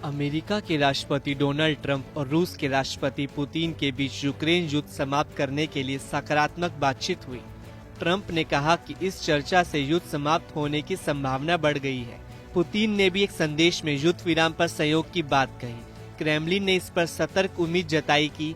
America के राष्ट्रपति Donald Trump और रूस के राष्ट्रपति पुतिन के बीच यूक्रेन युद्ध समाप्त करने के लिए सकारात्मक बातचीत हुई। ट्रंप ने कहा कि इस चर्चा से युद्ध समाप्त होने की संभावना बढ़ गई है। पुतिन ने भी एक संदेश में युद्ध विराम पर सहयोग की बात कही। क्रेमलिन ने इस पर सतर्क उम्मीद जताई कि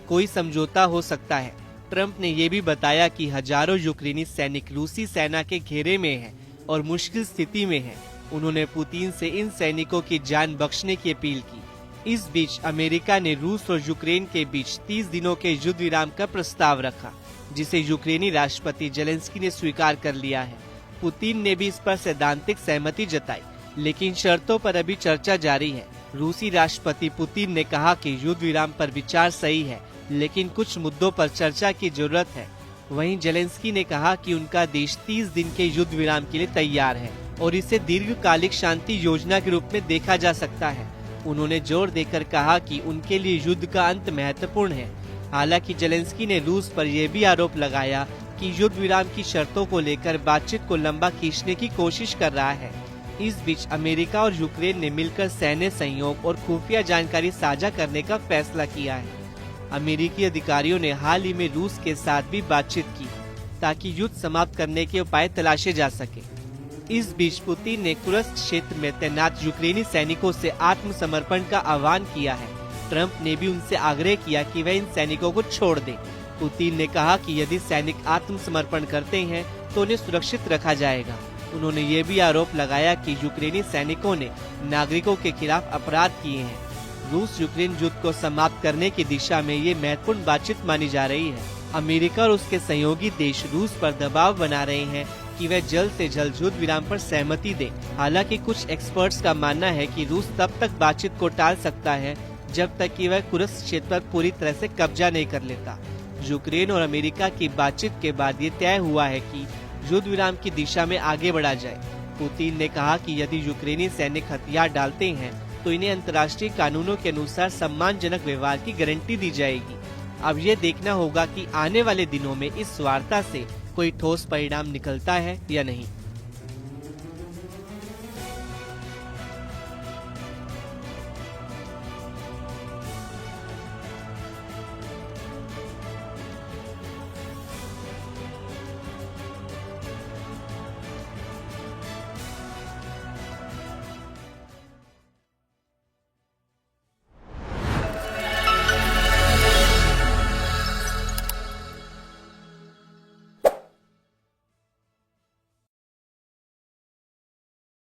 कोई समझौता हो सकता है। ट्रंप ने ये भी बताया कि हजारों यूक्रेनी सैनिक रूसी सेना के घेरे में हैं और मुश्किल स्थिति में हैं। उन्होंने पुतिन से इन सैनिकों की जान बख्शने की अपील की। इस बीच अमेरिका ने रूस और यूक्रेन के बीच 30 दिनों के युद्ध विराम का प्रस्ताव रखा, जिसे यूक्रेनी राष्ट्रपति जेलेंस्की ने स्वीकार कर लिया है। पुतिन ने भी इस पर सैद्धांतिक सहमति जताई, लेकिन शर्तों पर अभी चर्चा जारी है। रूसी राष्ट्रपति पुतिन ने कहा कि युद्ध विराम पर विचार सही है, लेकिन कुछ मुद्दों पर चर्चा की जरूरत है। वहीं जेलेंस्की ने कहा कि उनका देश 30 दिन के युद्ध विराम के लिए तैयार है और इसे दीर्घकालिक शांति योजना के रूप में देखा जा सकता है। उन्होंने जोर देकर कहा कि उनके लिए युद्ध का अंत महत्वपूर्ण है। हालांकि जेलेंस्की ने रूस पर यह भी आरोप लगाया कि युद्ध विराम की शर्तों को लेकर बातचीत को लंबा खींचने की कोशिश कर रहा है। इस बीच अमेरिका और यूक्रेन ने मिलकर सैन्य सहयोग और खुफिया जानकारी साझा करने का फैसला किया है। अमेरिकी अधिकारियों ने हाल ही में रूस के साथ भी बातचीत की ताकि युद्ध समाप्त करने के उपाय तलाशे जा सके। इस बीच पुतिन ने कुर्स्क क्षेत्र में तैनात यूक्रेनी सैनिकों से आत्मसमर्पण का आह्वान किया है। ट्रंप ने भी उनसे आग्रह किया कि वे इन सैनिकों को छोड़ दें। पुतिन ने कहा कि यदि सैनिक आत्मसमर्पण करते हैं तो उन्हें सुरक्षित रखा जाएगा। उन्होंने ये भी आरोप लगाया कि यूक्रेनी सैनिकों ने नागरिकों के खिलाफ अपराध किए हैं। रूस यूक्रेन युद्ध को समाप्त करने की दिशा में ये महत्वपूर्ण बातचीत मानी जा रही है। अमेरिका और उसके सहयोगी देश रूस पर दबाव बना रहे हैं कि वह जल्द से जल्द युद्ध विराम पर सहमति दे। हालांकि कुछ एक्सपर्ट्स का मानना है कि रूस तब तक बातचीत को टाल सकता है जब तक कि वह कुर्स्क क्षेत्र पर पूरी तरह से कब्जा नहीं कर लेता। यूक्रेन और अमेरिका की बातचीत के बाद ये तय हुआ है कि युद्ध विराम की दिशा में आगे बढ़ा जाए। पुतिन ने कहा कि यदि यूक्रेनी सैनिक हथियार डालते हैं तो इन्हें अंतर्राष्ट्रीय कानूनों के अनुसार सम्मानजनक व्यवहार की गारंटी दी जाएगी। अब ये देखना होगा कि आने वाले दिनों में इस वार्ता से कोई ठोस परिणाम निकलता है या नहीं।